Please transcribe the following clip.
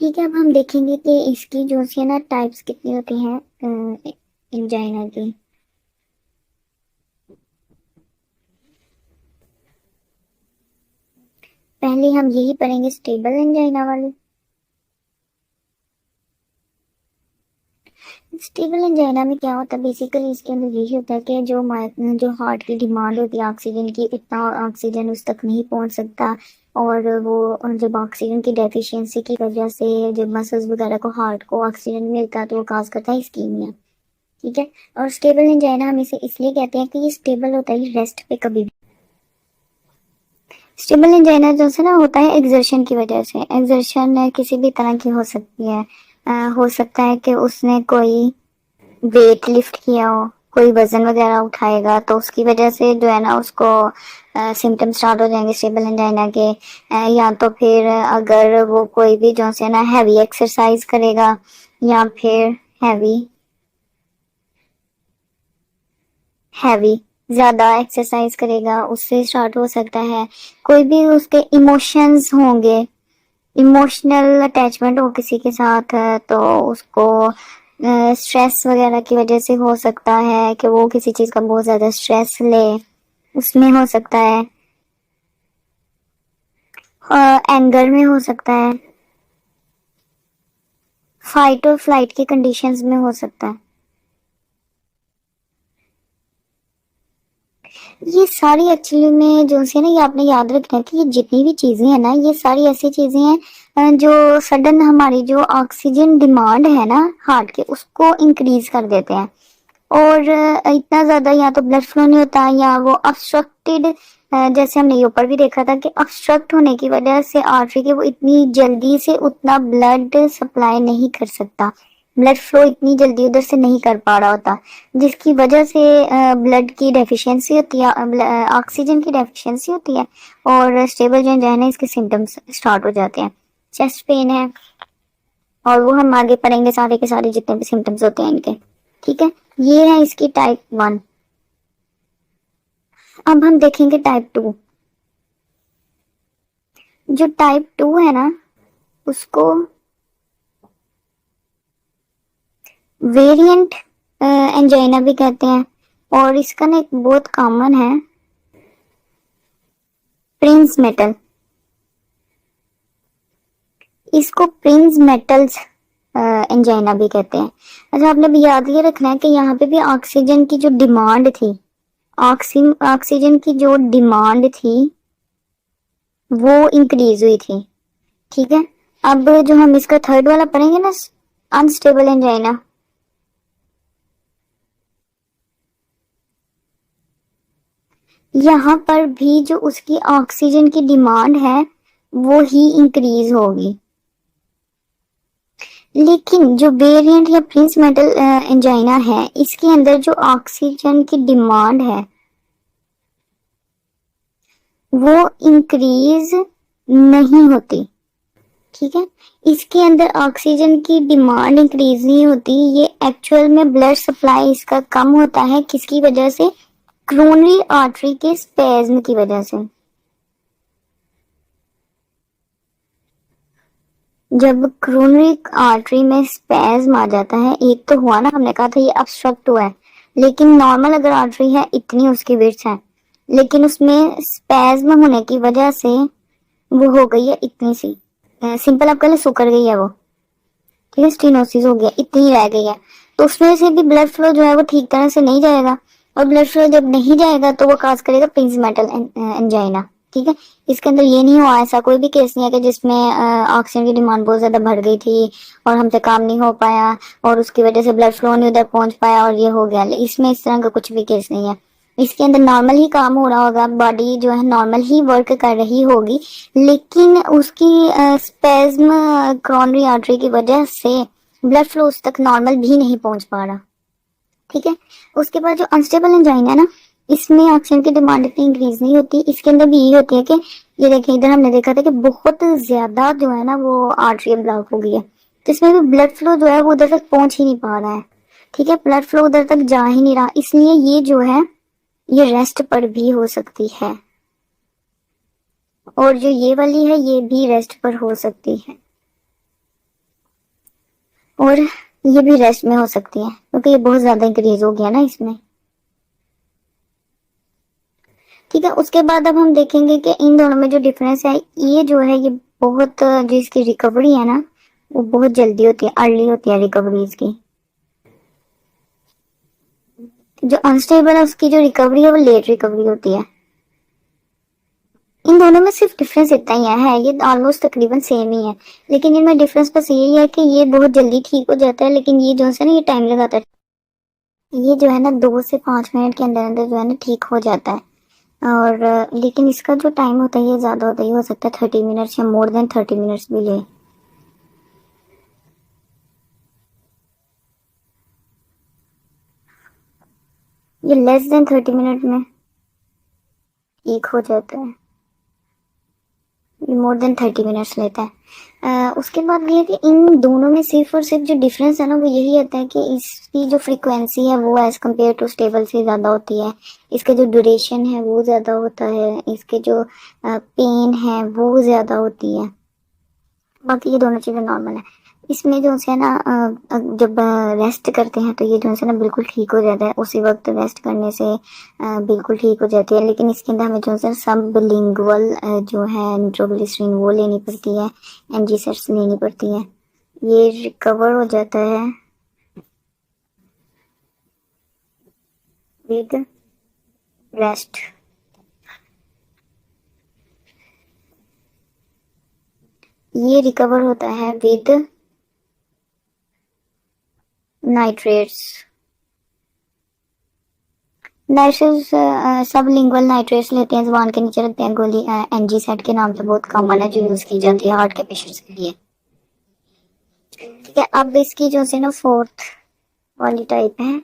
ठीक है, अब हम देखेंगे कि इसकी जो सी है ना टाइप्स कितनी होती हैं एंजाइना की। पहले हम यही पढ़ेंगे स्टेबल एंजाइना वाली। स्टेबल एंजाइना में क्या होता है, बेसिकली इसके अंदर यही होता है कि जो हार्ट की डिमांड होती है ऑक्सीजन की, उतना ऑक्सीजन उस तक नहीं पहुंच सकता। और वो जब ऑक्सीजन की डेफिशिएंसी की वजह से जब मसल्स वगैरह को हार्ट को ऑक्सीजन मिलता है तो वो काज करता है इस्कीमिया। ठीक है। और स्टेबल एंजाइना हम इसे इसलिए कहते हैं कि ये स्टेबल होता है, रेस्ट पे कभी भी। स्टेबल एंजाइना जो है ना होता है एक्सर्शन की वजह से। एक्सर्शन किसी भी तरह की हो सकती है। हो सकता है कि उसने कोई वेट लिफ्ट किया हो, कोई वजन वगैरह उठाएगा तो उसकी वजह से जो है ना उसको सिम्टम स्टार्ट हो जाएंगे स्टेबल एंजाइना के। या तो फिर अगर वो कोई भी जो है ना हैवी एक्सरसाइज करेगा या फिर हैवी हैवी ज्यादा एक्सरसाइज करेगा उससे स्टार्ट हो सकता है। कोई भी उसके इमोशंस होंगे, इमोशनल अटैचमेंट हो किसी के साथ है तो उसको स्ट्रेस वगैरह की वजह से हो सकता है कि वो किसी चीज का बहुत ज्यादा स्ट्रेस ले, उसमें हो सकता है। एंगर में हो सकता है, फाइट और फ्लाइट की कंडीशंस में हो सकता है। ये सारी एक्चुअली में जो है ना ये आपने याद रखना है कि ये जितनी भी चीजें हैं ना ये सारी ऐसी चीजें हैं जो सडन हमारी जो ऑक्सीजन डिमांड है ना हार्ट के उसको इंक्रीज कर देते हैं। और इतना ज्यादा या तो ब्लड फ्लो नहीं होता या वो ऑब्स्ट्रक्टेड, जैसे हमने ये ऊपर भी देखा था कि ऑब्स्ट्रक्ट होने की वजह से आर्टरी के वो इतनी जल्दी से उतना ब्लड सप्लाई नहीं कर सकता, ब्लड फ्लो इतनी जल्दी उधर से नहीं कर पा रहा होता, जिसकी वजह से ब्लड की डेफिशिएंसी होती है, ऑक्सीजन की डेफिशिएंसी होती है। और स्टेबल जो है ना इसके सिम्टम्स स्टार्ट हो जाते हैं। चेस्ट पेन है और वो हम आगे पढ़ेंगे सारे के सारे जितने भी सिम्टम्स होते हैं इनके। ठीक है, ये है इसकी टाइप 1। अब हम देखेंगे टाइप 2। जो टाइप 2 है ना उसको वेरिएंट एंजाइना भी कहते हैं। और इसका ना एक बहुत कॉमन है प्रिंस मेटल। इसको प्रिंस मेटल्स एंजाइना भी कहते हैं। अच्छा, आपने भी याद ये रखना है कि यहाँ पे भी ऑक्सीजन की जो डिमांड थी, ऑक्सीजन की जो डिमांड थी वो इंक्रीज हुई थी। ठीक है। अब जो हम इसका थर्ड वाला पढ़ेंगे ना अनस्टेबल एंजाइना, यहाँ पर भी जो उसकी ऑक्सीजन की डिमांड है वो ही इंक्रीज होगी। लेकिन जो वेरिएंट या प्रिंस मेटल एंजाइना है इसके अंदर जो ऑक्सीजन की डिमांड है वो इंक्रीज नहीं होती। ठीक है। इसके अंदर ऑक्सीजन की डिमांड इंक्रीज नहीं होती, ये एक्चुअल में ब्लड सप्लाई इसका कम होता है। किसकी वजह से? क्रोनरी आर्टरी के स्पेज्म की वजह से। जब क्रोनरी आर्टरी में स्पेज्म आ जाता है, एक तो हुआ ना हमने कहा था ये ऑब्स्ट्रक्ट हुआ है, लेकिन नॉर्मल अगर आर्टरी है इतनी उसकी विड्थ है, लेकिन उसमें स्पेज्म होने की वजह से वो हो गई है इतनी सी, सिंपल आप कह लो सुकर गई है वो। ठीक है, स्टीनोसिस हो गया, इतनी रह गई है। तो उसमें से भी ब्लड फ्लो जो है वो ठीक तरह से नहीं जाएगा, और ब्लड फ्लो जब नहीं जाएगा तो वो काज करेगा प्रिंस मेटल एंजाइना। ठीक है। इसके अंदर ये नहीं हुआ, ऐसा कोई भी केस नहीं है कि जिसमें ऑक्सीजन की डिमांड बहुत ज्यादा बढ़ गई थी और हमसे काम नहीं हो पाया और उसकी वजह से ब्लड फ्लो नहीं उधर पहुंच पाया और ये हो गया। इसमें इस तरह का कुछ भी केस नहीं है। इसके अंदर नॉर्मल ही काम हो रहा होगा, बॉडी जो है नॉर्मल ही वर्क कर रही होगी, लेकिन उसकी स्पेज्म क्रोनरी आर्टरी की वजह से ब्लड फ्लो उस तक नॉर्मल भी नहीं पहुंच पा रहा। ठीक है। उसके बाद जो अनस्टेबल एंजाइना है ना इसमें ऑक्सीजन की डिमांड इतनी इंक्रीज नहीं होती। इसके अंदर भी यही होती है कि ये देखिए इधर हमने देखा था कि बहुत ज्यादा जो है ना वो आर्टरी ब्लॉक हो गई है, तो इसमें भी ब्लड फ्लो जो है वो उधर तक पहुंच ही नहीं पा रहा है। ठीक है, ब्लड फ्लो उधर तक जा ही नहीं रहा, इसलिए ये जो है ये रेस्ट पर भी हो सकती है। और जो ये वाली है ये भी रेस्ट पर हो सकती है। और ये भी रेस्ट में हो सकती है क्योंकि ये बहुत ज्यादा इंक्रीज हो गया ना इसमें। ठीक है, उसके बाद अब हम देखेंगे कि इन दोनों में जो डिफरेंस है, ये जो है ये बहुत जो इसकी रिकवरी है ना वो बहुत जल्दी होती है, अर्ली होती है रिकवरी इसकी। जो अनस्टेबल है उसकी जो रिकवरी है वो लेट रिकवरी होती है। इन दोनों में सिर्फ डिफरेंस इतना ही है, ये ऑलमोस्ट तकरीबन सेम ही है, लेकिन इनमें डिफरेंस बस यही है कि ये बहुत जल्दी ठीक हो जाता है, लेकिन ये जो है ना ये टाइम लगाता है। ये जो है ना 2 से 5 मिनट के अंदर अंदर जो है ना ठीक हो जाता है। और लेकिन इसका जो टाइम होता है ये ज्यादा होता है, ये हो सकता है 30 मिनट्स या मोर देन 30 मिनट्स भी ले। ये लेस देन 30 मिनट में ठीक हो जाता है, ये मोर देन 30 मिनट्स लेता है। उसके बाद ये है कि इन दोनों में सिर्फ और सिर्फ जो डिफरेंस है ना वो यही आता है कि इसकी जो फ्रीक्वेंसी है वो एज कम्पेयर टू स्टेबल से ज़्यादा होती है, इसका जो ड्यूरेशन है वो ज़्यादा होता है, इसके जो पेन है वो ज़्यादा होती है। बाकी ये दोनों चीज़ें नॉर्मल है। इसमें जो है ना जब रेस्ट करते हैं तो ये जो है ना बिल्कुल ठीक हो जाता है, उसी वक्त रेस्ट करने से बिल्कुल ठीक हो जाती है। लेकिन इसके अंदर हमें जो है सब लिंगुअल जो है निट्रोग्लिसरीन वो लेनी पड़ती है, एनजीसेट्स लेनी पड़ती है, ये रिकवर हो जाता है विद रेस्ट। ये रिकवर होता है विद नाइट्रेट्स। नाइट्रेट्स सब लिंगुअल नाइट्रेट्स लेते हैं, जुबान के नीचे रखते हैं गोली, एनजी सेट के नाम से बहुत कॉमन है जो यूज की जाती है हार्ट के पेशेंट्स के लिए। ठीक है, अब इसकी जो है ना फोर्थ वाली टाइप है